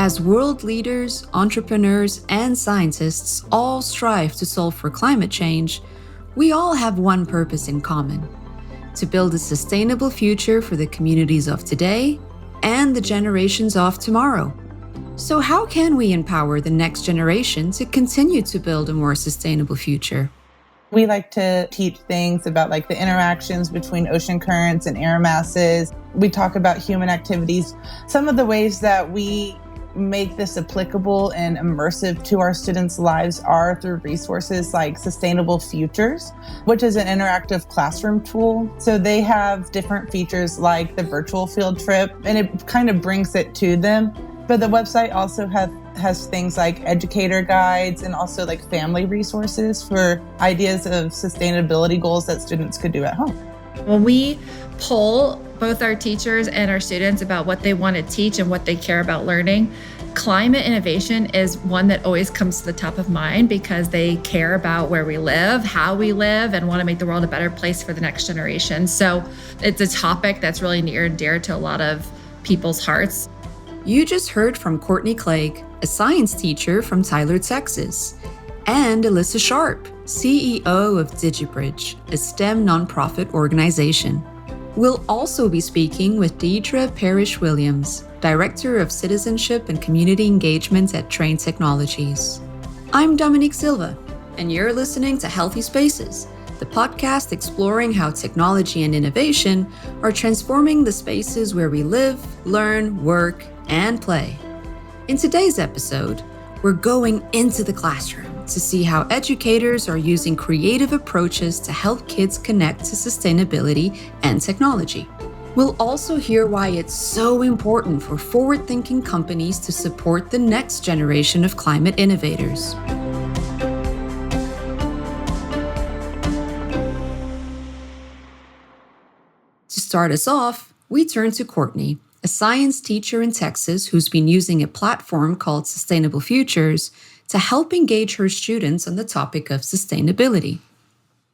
As world leaders, entrepreneurs, and scientists all strive to solve for climate change, we all have one purpose in common: to build a sustainable future for the communities of today and the generations of tomorrow. So how can we empower the next generation to continue to build a more sustainable future? We like to teach things about like the interactions between ocean currents and air masses. We talk about human activities. Some of the ways that we make this applicable and immersive to our students' lives are through resources like Sustainable Futures, which is an interactive classroom tool. So they have different features like the virtual field trip, and it kind of brings it to them. But the website also has things like educator guides and also like family resources for ideas of sustainability goals that students could do at home. When we poll both our teachers and our students about what they want to teach and what they care about learning, climate innovation is one that always comes to the top of mind because they care about where we live, how we live, and want to make the world a better place for the next generation. So it's a topic that's really near and dear to a lot of people's hearts. You just heard from Courtney Clague, a science teacher from Tyler, Texas, and Alyssa Sharpe, CEO of DigiBridge, a STEM nonprofit organization. We'll also be speaking with Deidra Parrish Williams, Director of Citizenship and Community Engagement at Trane Technologies. I'm Dominique Silva, and you're listening to Healthy Spaces, the podcast exploring how technology and innovation are transforming the spaces where we live, learn, work, and play. In today's episode, we're going into the classroom to see how educators are using creative approaches to help kids connect to sustainability and technology. We'll also hear why it's so important for forward-thinking companies to support the next generation of climate innovators. To start us off, we turn to Courtney, a science teacher in Texas who's been using a platform called Sustainable Futures to help engage her students on the topic of sustainability.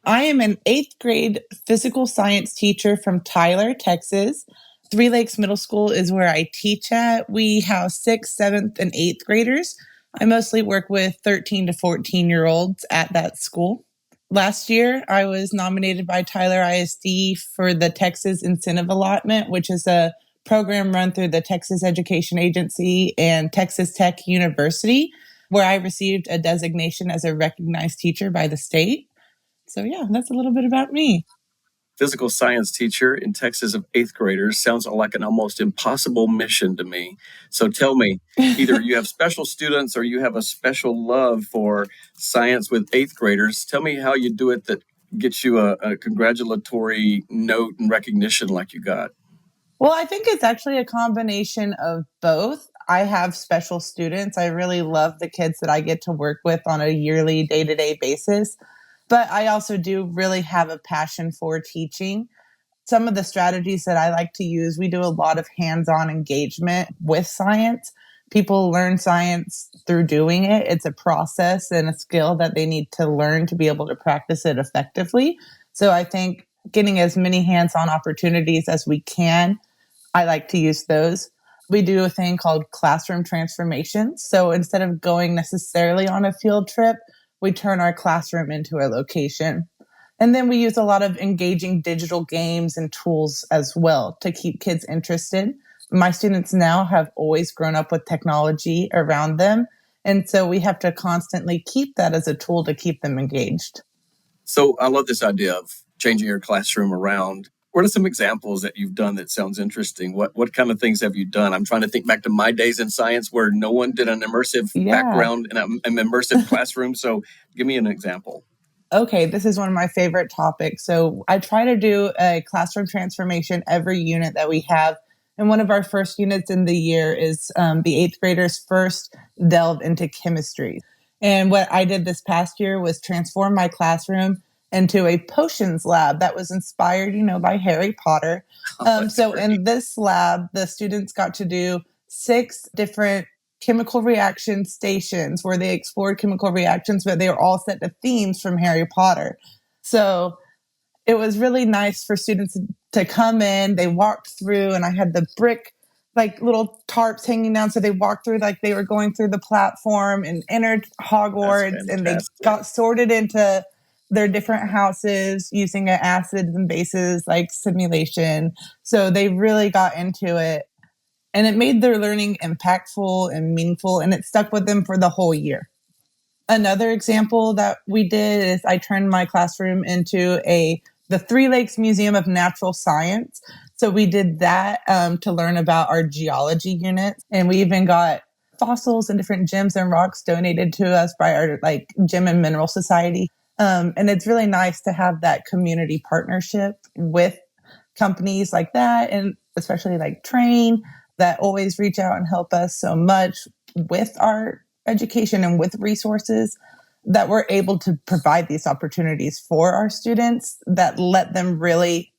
I am an 8th grade physical science teacher from Tyler, Texas. Three Lakes Middle School is where I teach at. We have 6th, 7th, and 8th graders. I mostly work with 13 to 14-year-olds at that school. Last year, I was nominated by Tyler ISD for the Texas Incentive Allotment, which is a program run through the Texas Education Agency and Texas Tech University, where I received a designation as a recognized teacher by the state. So yeah, that's a little bit about me. Physical science teacher in Texas of 8th graders sounds like an almost impossible mission to me. So tell me, either you have special students or you have a special love for science with 8th graders. Tell me how you do it that gets you a congratulatory note and recognition like you got. Well, I think it's actually a combination of both. I have special students. I really love the kids that I get to work with on a yearly, day-to-day basis. But I also do really have a passion for teaching. Some of the strategies that I like to use, we do a lot of hands-on engagement with science. People learn science through doing it. It's a process and a skill that they need to learn to be able to practice it effectively. So I think getting as many hands-on opportunities as we can, I like to use those. We do a thing called classroom transformations. So instead of going necessarily on a field trip, we turn our classroom into a location. And then we use a lot of engaging digital games and tools as well to keep kids interested. My students now have always grown up with technology around them. And so we have to constantly keep that as a tool to keep them engaged. So I love this idea of changing your classroom around. What are some examples that you've done that sounds interesting? What kind of things have you done? I'm trying to think back to my days in science where no one did an immersive background in an immersive classroom. So give me an example. Okay, this is one of my favorite topics. So I try to do a classroom transformation every unit that we have. And one of our first units in the year is the 8th graders first delve into chemistry. And what I did this past year was transform my classroom into a potions lab that was inspired, by Harry Potter. So in this lab, the students got to do 6 different chemical reaction stations where they explored chemical reactions, but they were all set to themes from Harry Potter. So it was really nice for students to come in. They walked through, and I had the brick like little tarps hanging down. So they walked through like they were going through the platform and entered Hogwarts, and they got sorted into their different houses using an acids and bases like simulation. So they really got into it, and it made their learning impactful and meaningful, and it stuck with them for the whole year. Another example that we did is I turned my classroom into the Three Lakes Museum of Natural Science. So we did that to learn about our geology unit. And we even got fossils and different gems and rocks donated to us by our Gem and Mineral Society. And it's really nice to have that community partnership with companies like that, and especially like Trane, that always reach out and help us so much with our education and with resources, that we're able to provide these opportunities for our students that let them really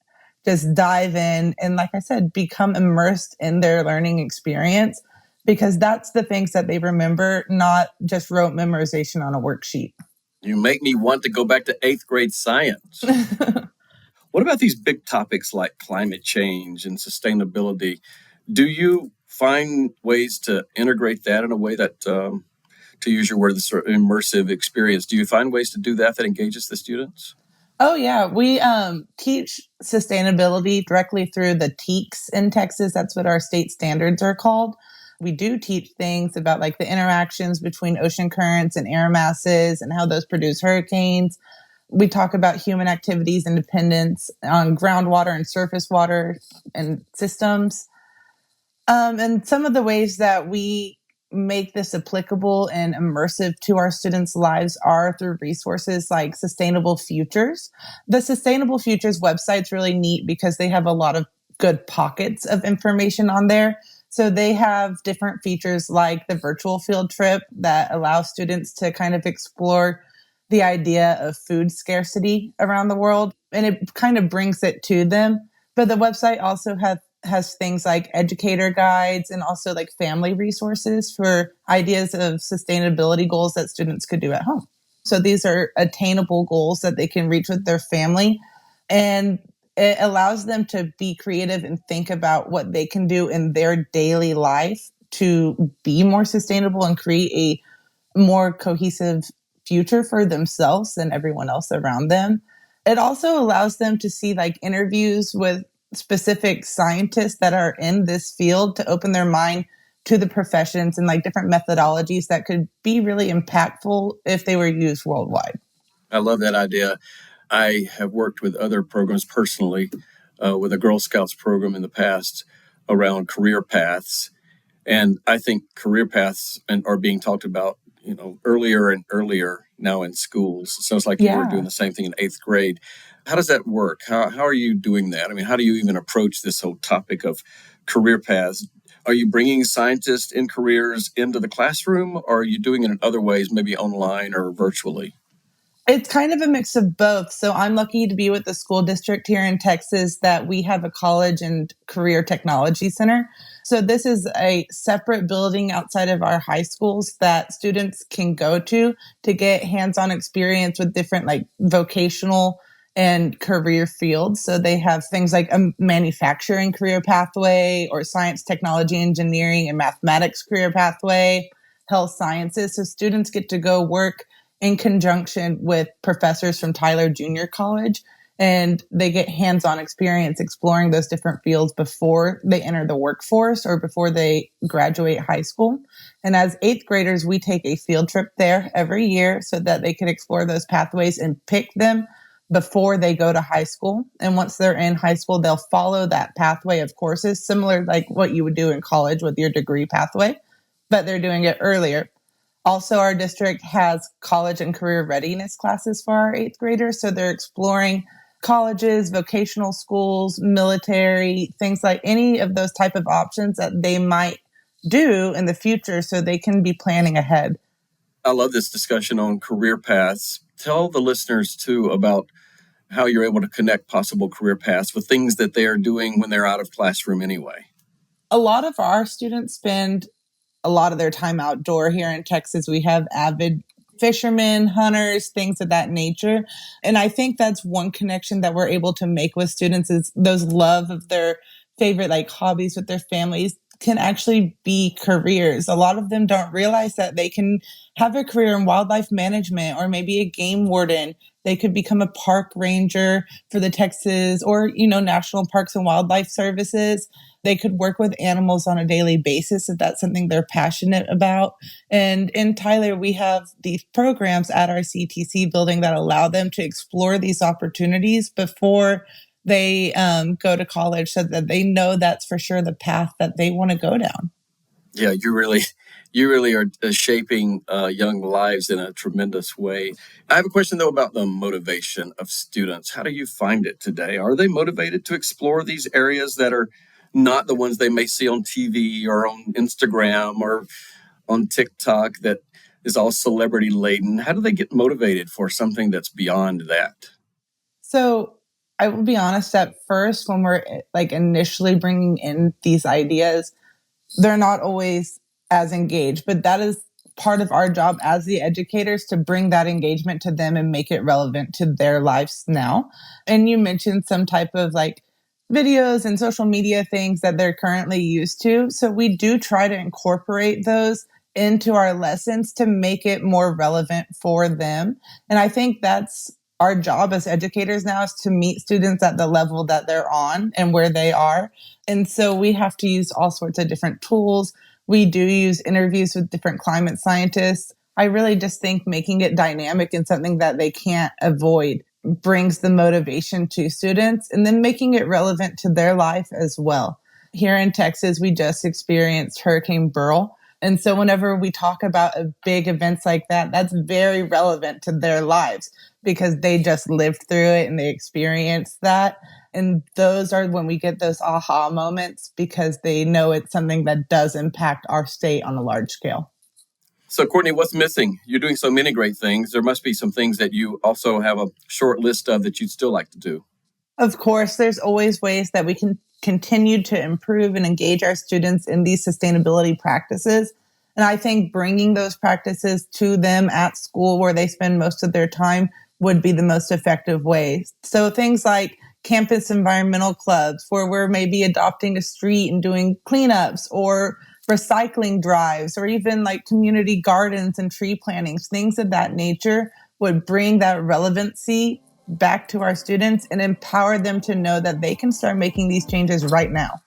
just dive in and, like I said, become immersed in their learning experience, because that's the things that they remember, not just rote memorization on a worksheet. You make me want to go back to 8th grade science. What about these big topics like climate change and sustainability? Do you find ways to integrate that in a way that, to use your word, the sort of immersive experience, do you find ways to do that engages the students? Oh, yeah. We teach sustainability directly through the TEKS in Texas. That's what our state standards are called. We do teach things about like the interactions between ocean currents and air masses and how those produce hurricanes. We talk about human activities and dependence on groundwater and surface water and systems. And some of the ways that we make this applicable and immersive to our students' lives are through resources like Sustainable Futures. The Sustainable Futures website's really neat because they have a lot of good pockets of information on there. So they have different features like the virtual field trip that allows students to kind of explore the idea of food scarcity around the world, and it kind of brings it to them. But the website also has things like educator guides and also like family resources for ideas of sustainability goals that students could do at home. So these are attainable goals that they can reach with their family, and it allows them to be creative and think about what they can do in their daily life to be more sustainable and create a more cohesive future for themselves and everyone else around them. It also allows them to see like interviews with specific scientists that are in this field to open their mind to the professions and like different methodologies that could be really impactful if they were used worldwide. I love that idea. I have worked with other programs personally, with a Girl Scouts program in the past around career paths. And I think career paths are being talked about, earlier and earlier now in schools. It sounds like you were doing the same thing in 8th grade. How does that work? How are you doing that? I mean, how do you even approach this whole topic of career paths? Are you bringing scientists in careers into the classroom, or are you doing it in other ways, maybe online or virtually? It's kind of a mix of both. So I'm lucky to be with the school district here in Texas that we have a college and career technology center. So this is a separate building outside of our high schools that students can go to get hands-on experience with different like vocational and career fields. So they have things like a manufacturing career pathway or science, technology, engineering, and mathematics career pathway, health sciences. So students get to go work in conjunction with professors from Tyler Junior College, and they get hands-on experience exploring those different fields before they enter the workforce or before they graduate high school. And as 8th graders, we take a field trip there every year so that they can explore those pathways and pick them before they go to high school. And once they're in high school, they'll follow that pathway of courses, similar like what you would do in college with your degree pathway, but they're doing it earlier. Also, our district has college and career readiness classes for our 8th graders. So they're exploring colleges, vocational schools, military, things like any of those type of options that they might do in the future so they can be planning ahead. I love this discussion on career paths. Tell the listeners, too, about how you're able to connect possible career paths with things that they are doing when they're out of classroom anyway. A lot of our students spend a lot of their time outdoor here in Texas. We have avid fishermen, hunters, things of that nature. And I think that's one connection that we're able to make with students is those love of their favorite like hobbies with their families can actually be careers. A lot of them don't realize that they can have a career in wildlife management or maybe a game warden. They could become a park ranger for the Texas or, National Parks and Wildlife Services. They could work with animals on a daily basis if that's something they're passionate about. And in Tyler, we have these programs at our CTC building that allow them to explore these opportunities before they go to college, so that they know that's for sure the path that they want to go down. Yeah, you really are shaping young lives in a tremendous way. I have a question, though, about the motivation of students. How do you find it today? Are they motivated to explore these areas that are not the ones they may see on TV or on Instagram or on TikTok that is all celebrity laden? How do they get motivated for something that's beyond that? So I will be honest, at first, when we're initially bringing in these ideas, they're not always as engaged, but that is part of our job as the educators to bring that engagement to them and make it relevant to their lives now. And you mentioned some type of videos and social media things that they're currently used to. So we do try to incorporate those into our lessons to make it more relevant for them. And I think that's our job as educators now, is to meet students at the level that they're on and where they are. And so we have to use all sorts of different tools. We do use interviews with different climate scientists. I really just think making it dynamic and something that they can't avoid brings the motivation to students, and then making it relevant to their life as well. Here in Texas, we just experienced Hurricane Beryl. And so whenever we talk about big events like that, that's very relevant to their lives because they just lived through it and they experienced that. And those are when we get those aha moments, because they know it's something that does impact our state on a large scale. So, Courtney, what's missing? You're doing so many great things. There must be some things that you also have a short list of that you'd still like to do. Of course, there's always ways that we can continue to improve and engage our students in these sustainability practices. And I think bringing those practices to them at school where they spend most of their time would be the most effective way. So things like campus environmental clubs, where we're maybe adopting a street and doing cleanups, or recycling drives, or even community gardens and tree plantings, things of that nature would bring that relevancy back to our students and empower them to know that they can start making these changes right now.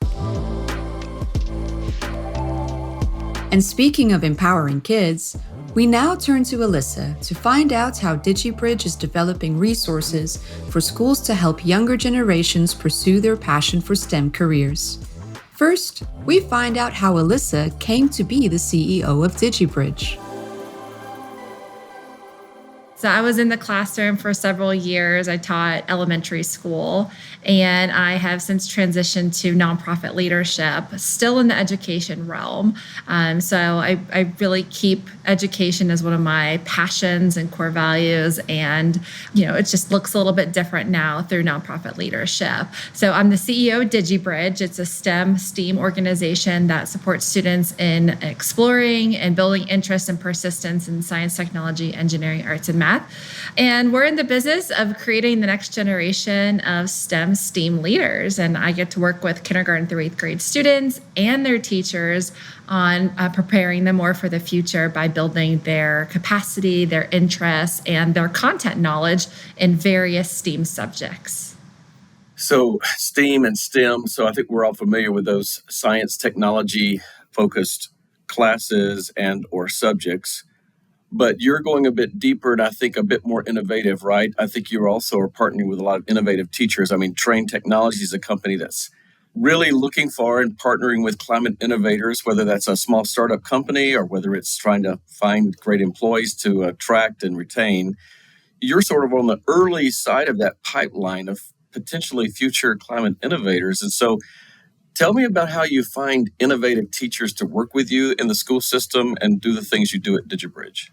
And speaking of empowering kids, we now turn to Alyssa to find out how DigiBridge is developing resources for schools to help younger generations pursue their passion for STEM careers. First, we find out how Alyssa came to be the CEO of DigiBridge. So I was in the classroom for several years. I taught elementary school, and I have since transitioned to nonprofit leadership, still in the education realm. So I really keep education as one of my passions and core values. And, it just looks a little bit different now through nonprofit leadership. So I'm the CEO of DigiBridge. It's a STEAM organization that supports students in exploring and building interest and persistence in science, technology, engineering, arts, and math. And we're in the business of creating the next generation of STEAM leaders. And I get to work with kindergarten through 8th grade students and their teachers on preparing them more for the future by building their capacity, their interests, and their content knowledge in various STEAM subjects. So STEAM and STEM, so I think we're all familiar with those science, technology focused classes and or subjects. But you're going a bit deeper and I think a bit more innovative, right? I think you also are partnering with a lot of innovative teachers. I mean, Trane Technologies is a company that's really looking for and partnering with climate innovators, whether that's a small startup company or whether it's trying to find great employees to attract and retain. You're sort of on the early side of that pipeline of potentially future climate innovators. And so tell me about how you find innovative teachers to work with you in the school system and do the things you do at DigiBridge.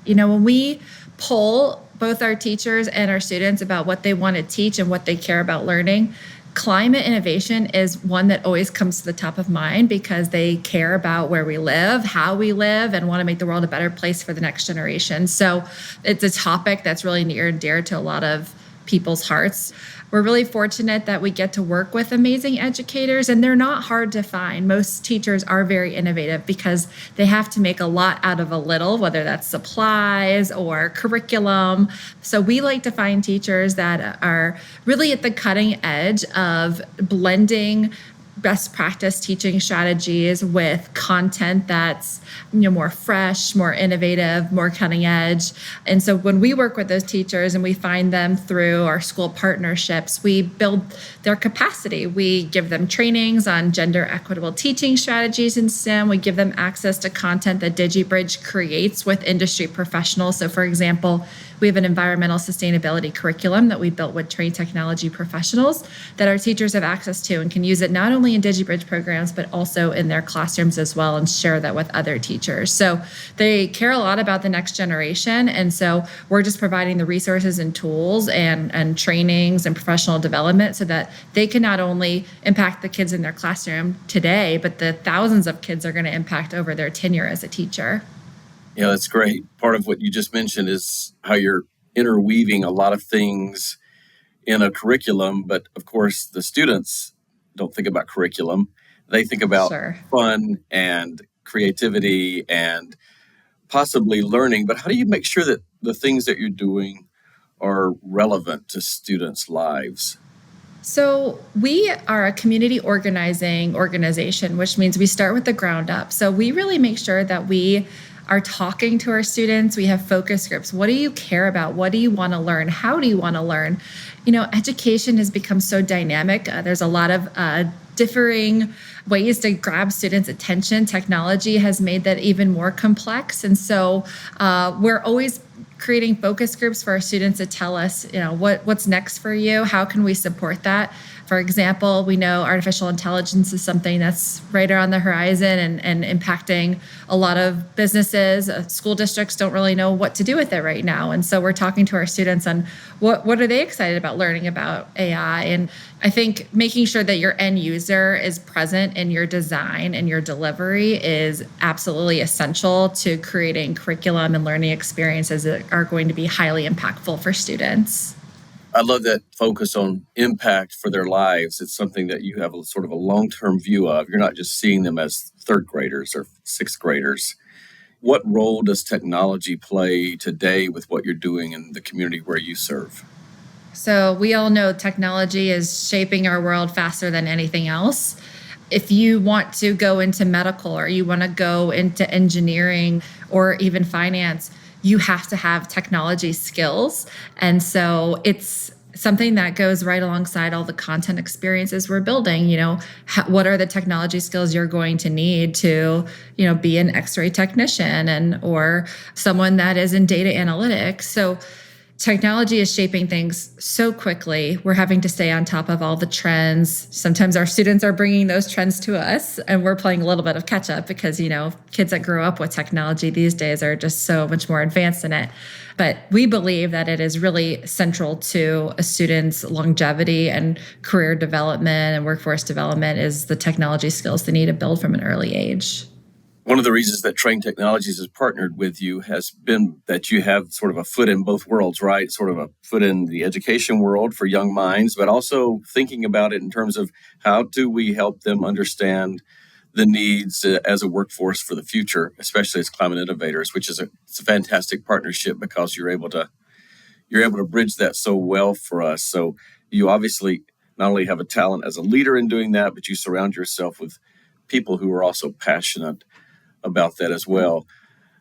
When we poll both our teachers and our students about what they want to teach and what they care about learning, climate innovation is one that always comes to the top of mind because they care about where we live, how we live, and want to make the world a better place for the next generation. So it's a topic that's really near and dear to a lot of people's hearts. we're really fortunate that we get to work with amazing educators, and they're not hard to find. Most teachers are very innovative because they have to make a lot out of a little, whether that's supplies or curriculum. So we like to find teachers that are really at the cutting edge of blending best practice teaching strategies with content that's more fresh, more innovative, more cutting edge. And so when we work with those teachers and we find them through our school partnerships, we build their capacity. We give them trainings on gender equitable teaching strategies in STEM. We give them access to content that DigiBridge creates with industry professionals. So for example, we have an environmental sustainability curriculum that we built with Trane Technology professionals that our teachers have access to and can use it not only in DigiBridge programs, but also in their classrooms as well, and share that with other teachers. So they care a lot about the next generation. And so we're just providing the resources and tools and trainings and professional development so that they can not only impact the kids in their classroom today, but the thousands of kids are going to impact over their tenure as a teacher. Yeah, that's great. Part of what you just mentioned is how you're interweaving a lot of things in a curriculum. But of course, the students don't think about curriculum. They think about fun and creativity and possibly learning. But how do you make sure that the things that you're doing are relevant to students' lives? So we are a community organizing organization, which means we start with the ground up. So we really make sure that we are talking to our students. We have focus groups. What do you care about? What do you want to learn? How do you want to learn? Education has become so dynamic. There's a lot of differing ways to grab students' attention. Technology has made that even more complex. And so we're always creating focus groups for our students to tell us, what's next for you? How can we support that? For example, we know artificial intelligence is something that's right around the horizon and impacting a lot of businesses. School districts don't really know what to do with it right now. And so we're talking to our students on what are they excited about learning about AI. And I think making sure that your end user is present in your design and your delivery is absolutely essential to creating curriculum and learning experiences that are going to be highly impactful for students. I love that focus on impact for their lives. It's something that you have a sort of a long-term view of. You're not just seeing them as third graders or sixth graders. What role does technology play today with what you're doing in the community where you serve? So we all know technology is shaping our world faster than anything else. If you want to go into medical or you want to go into engineering or even finance, you have to have technology skills. And so it's something that goes right alongside all the content experiences we're building. What are the technology skills you're going to need to, be an X-ray technician or someone that is in data analytics. So technology is shaping things so quickly. We're having to stay on top of all the trends. Sometimes our students are bringing those trends to us, and we're playing a little bit of catch up because, kids that grow up with technology these days are just so much more advanced in it. But we believe that it is really central to a student's longevity and career development and workforce development is the technology skills they need to build from an early age. One of the reasons that Trane Technologies has partnered with you has been that you have sort of a foot in both worlds, right? Sort of a foot in the education world for young minds, but also thinking about it in terms of how do we help them understand the needs as a workforce for the future, especially as climate innovators, which is it's a fantastic partnership because you're able to bridge that so well for us. So you obviously not only have a talent as a leader in doing that, but you surround yourself with people who are also passionate about that as well.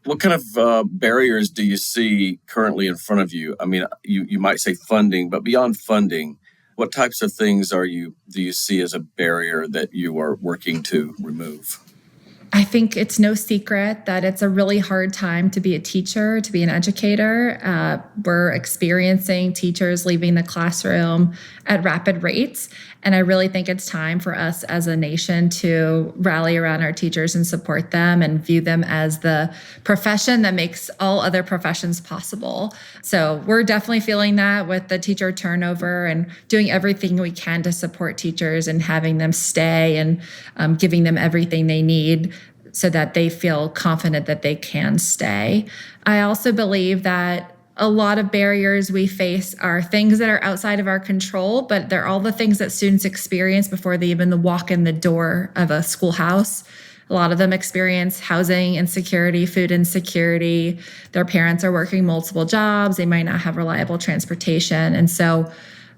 What kind of barriers do you see currently in front of you? I mean, you might say funding, but beyond funding, what types of things do you see as a barrier that you are working to remove? I think it's no secret that it's a really hard time to be a teacher, to be an educator. We're experiencing teachers leaving the classroom at rapid rates. And I really think it's time for us as a nation to rally around our teachers and support them and view them as the profession that makes all other professions possible. So we're definitely feeling that with the teacher turnover and doing everything we can to support teachers and having them stay and giving them everything they need so that they feel confident that they can stay. I also believe that a lot of barriers we face are things that are outside of our control, but they're all the things that students experience before they even walk in the door of a schoolhouse. A lot of them experience housing insecurity, food insecurity. Their parents are working multiple jobs. They might not have reliable transportation. And so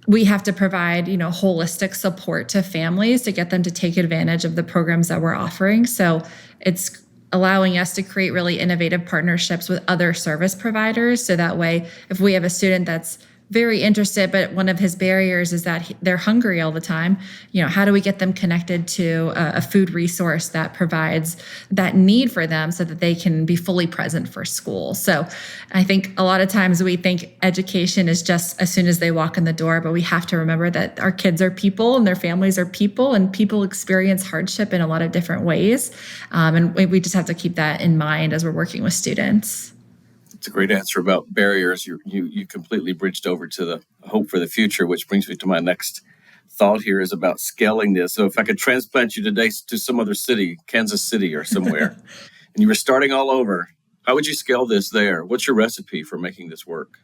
we have to provide, holistic support to families to get them to take advantage of the programs that we're offering. So it's allowing us to create really innovative partnerships with other service providers. So that way, if we have a student that's very interested, but one of his barriers is that they're hungry all the time, how do we get them connected to a food resource that provides that need for them so that they can be fully present for school? So I think a lot of times we think education is just as soon as they walk in the door, but we have to remember that our kids are people and their families are people, and people experience hardship in a lot of different ways. And we just have to keep that in mind as we're working with students. It's a great answer about barriers. You completely bridged over to the hope for the future, which brings me to my next thought here is about scaling this. So if I could transplant you today to some other city, Kansas City or somewhere, and you were starting all over, how would you scale this there? What's your recipe for making this work?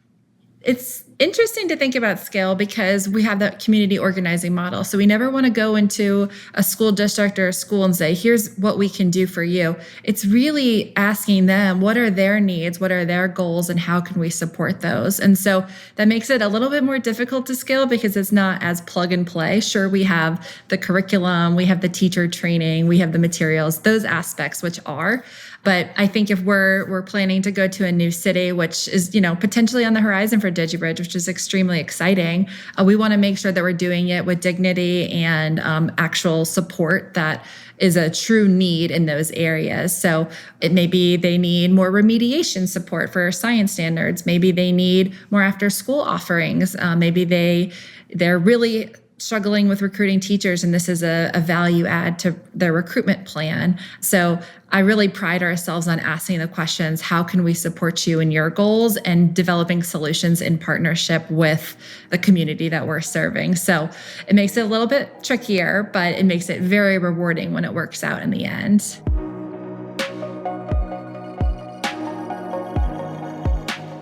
It's interesting to think about scale because we have that community organizing model. So we never want to go into a school district or a school and say, here's what we can do for you. It's really asking them, what are their needs? What are their goals? And how can we support those? And so that makes it a little bit more difficult to scale because it's not as plug and play. Sure, we have the curriculum, we have the teacher training, we have the materials, those aspects which are. But I think if we're planning to go to a new city, which is, potentially on the horizon for DigiBridge, which is extremely exciting, we want to make sure that we're doing it with dignity and actual support that is a true need in those areas. So it may be they need more remediation support for science standards. Maybe they need more after school offerings. Maybe they're really struggling with recruiting teachers, and this is a value add to their recruitment plan. So I really pride ourselves on asking the questions, how can we support you in your goals, and developing solutions in partnership with the community that we're serving. So it makes it a little bit trickier, but it makes it very rewarding when it works out in the end.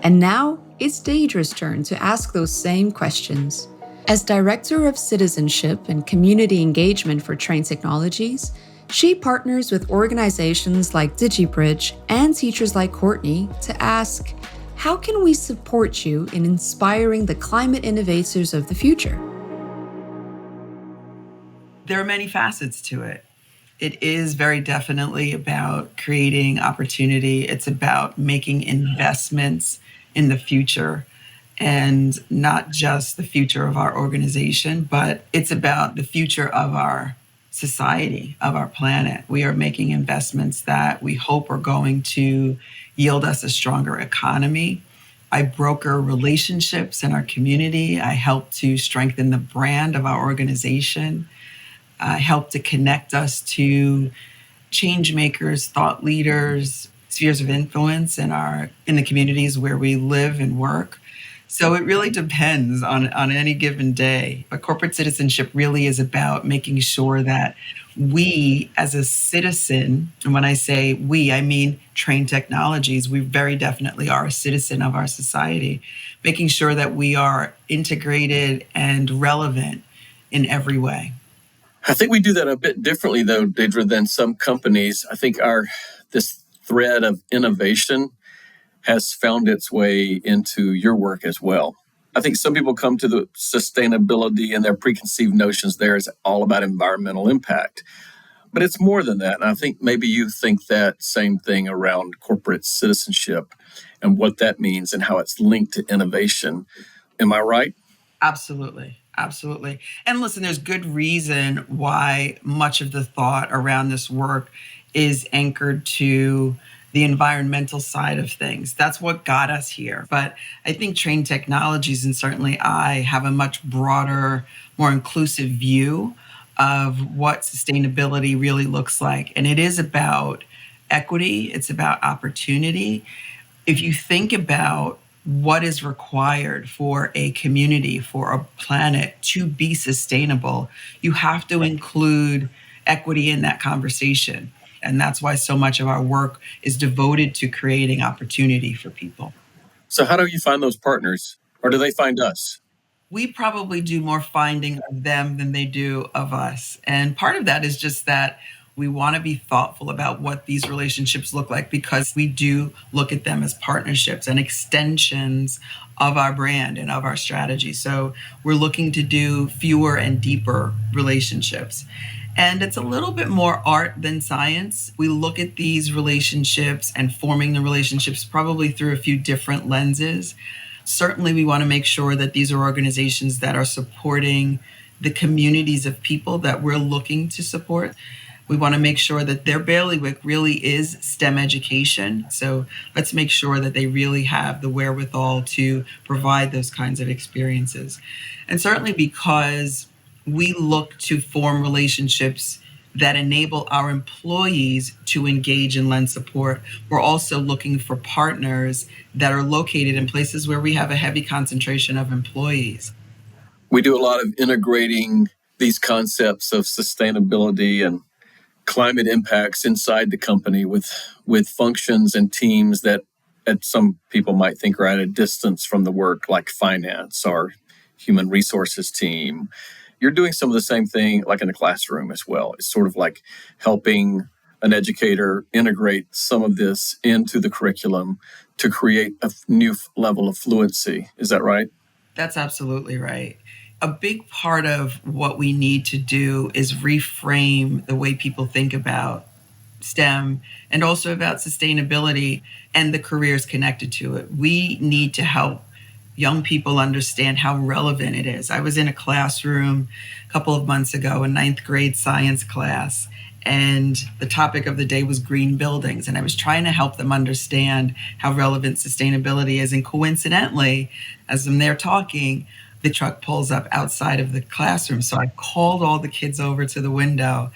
And now it's Deidra's turn to ask those same questions. As Director of Citizenship and Community Engagement for Trane Technologies, she partners with organizations like DigiBridge and teachers like Courtney to ask, how can we support you in inspiring the climate innovators of the future? There are many facets to it. It is very definitely about creating opportunity. It's about making investments in the future. And not just the future of our organization, but it's about the future of our society, of our planet. We are making investments that we hope are going to yield us a stronger economy. I broker relationships in our community. I help to strengthen the brand of our organization. I help to connect us to change makers, thought leaders, spheres of influence in the communities where we live and work. So it really depends on any given day. But corporate citizenship really is about making sure that we as a citizen, and when I say we, I mean Trane Technologies, we very definitely are a citizen of our society, making sure that we are integrated and relevant in every way. I think we do that a bit differently, though, Deidra, than some companies. I think this thread of innovation has found its way into your work as well. I think some people come to the sustainability and their preconceived notions there is all about environmental impact. But it's more than that. And I think maybe you think that same thing around corporate citizenship and what that means and how it's linked to innovation. Am I right? Absolutely. Absolutely. And listen, there's good reason why much of the thought around this work is anchored to the environmental side of things. That's what got us here. But I think Trane Technologies, and certainly I, have a much broader, more inclusive view of what sustainability really looks like. And it is about equity. It's about opportunity. If you think about what is required for a community, for a planet to be sustainable, you have to include equity in that conversation. And that's why so much of our work is devoted to creating opportunity for people. So how do you find those partners, or do they find us? We probably do more finding of them than they do of us. And part of that is just that we want to be thoughtful about what these relationships look like, because we do look at them as partnerships and extensions of our brand and of our strategy. So we're looking to do fewer and deeper relationships. And it's a little bit more art than science. We look at these relationships and forming the relationships probably through a few different lenses. Certainly, we want to make sure that these are organizations that are supporting the communities of people that we're looking to support. We want to make sure that their bailiwick really is STEM education. So let's make sure that they really have the wherewithal to provide those kinds of experiences. And certainly because we look to form relationships that enable our employees to engage and lend support, we're also looking for partners that are located in places where we have a heavy concentration of employees. We do a lot of integrating these concepts of sustainability and climate impacts inside the company with functions and teams that some people might think are at a distance from the work, like finance or human resources team. You're doing some of the same thing like in the classroom as well. It's sort of like helping an educator integrate some of this into the curriculum to create a new level of fluency. Is that right? That's absolutely right. A big part of what we need to do is reframe the way people think about STEM and also about sustainability and the careers connected to it. We need to help young people understand how relevant it is. I was in a classroom a couple of months ago, a 9th grade science class, and the topic of the day was green buildings. And I was trying to help them understand how relevant sustainability is. And coincidentally, as I'm there talking, the truck pulls up outside of the classroom. So I called all the kids over to the window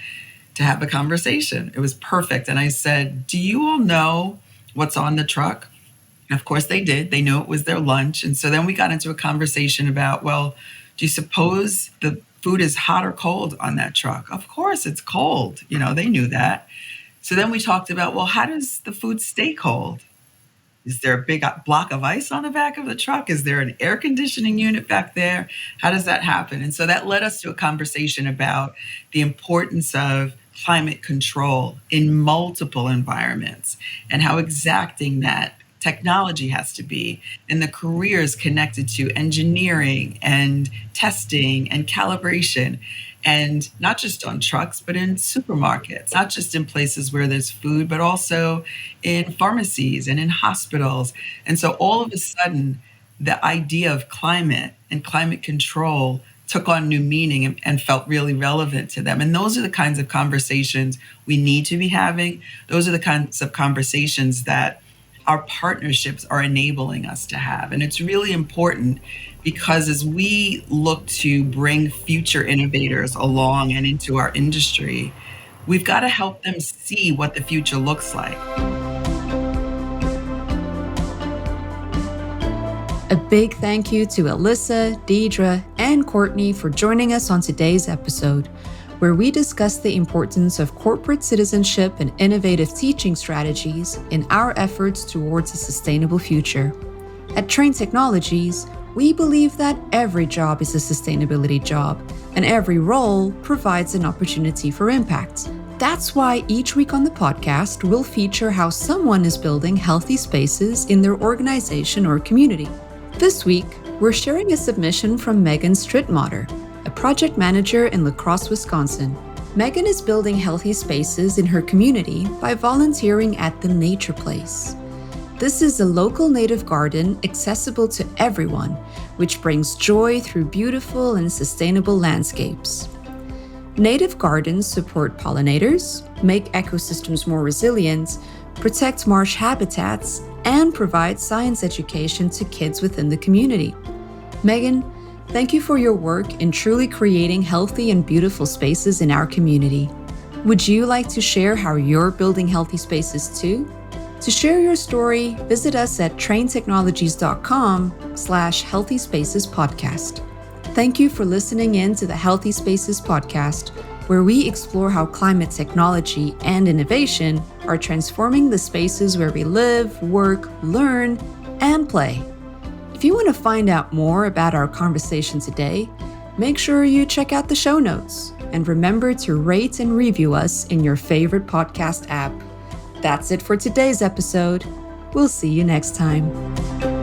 to have a conversation. It was perfect. And I said, do you all know what's on the truck? And of course they did. They knew it was their lunch. And so then we got into a conversation about, well, do you suppose the food is hot or cold on that truck? Of course it's cold. They knew that. So then we talked about, well, how does the food stay cold? Is there a big block of ice on the back of the truck? Is there an air conditioning unit back there? How does that happen? And so that led us to a conversation about the importance of climate control in multiple environments and how exacting that technology has to be, and the careers connected to engineering and testing and calibration, and not just on trucks, but in supermarkets, not just in places where there's food, but also in pharmacies and in hospitals. And so all of a sudden, the idea of climate and climate control took on new meaning and felt really relevant to them. And those are the kinds of conversations we need to be having. Those are the kinds of conversations that our partnerships are enabling us to have. And it's really important because as we look to bring future innovators along and into our industry, we've got to help them see what the future looks like. A big thank you to Alyssa, Deidra, and Courtney for joining us on today's episode, where we discuss the importance of corporate citizenship and innovative teaching strategies in our efforts towards a sustainable future. At Trane Technologies, we believe that every job is a sustainability job, and every role provides an opportunity for impact. That's why each week on the podcast, we'll feature how someone is building healthy spaces in their organization or community. This week, we're sharing a submission from Megan Strittmatter, a project manager in La Crosse, Wisconsin. Megan is building healthy spaces in her community by volunteering at the Nature Place. This is a local native garden accessible to everyone, which brings joy through beautiful and sustainable landscapes. Native gardens support pollinators, make ecosystems more resilient, protect marsh habitats, and provide science education to kids within the community. Megan, thank you for your work in truly creating healthy and beautiful spaces in our community. Would you like to share how you're building healthy spaces too? To share your story, visit us at tranetechnologies.com/Healthy Spaces Podcast. Thank you for listening in to the Healthy Spaces Podcast, where we explore how climate technology and innovation are transforming the spaces where we live, work, learn, and play. If you want to find out more about our conversation today, make sure you check out the show notes and remember to rate and review us in your favorite podcast app. That's it for today's episode. We'll see you next time.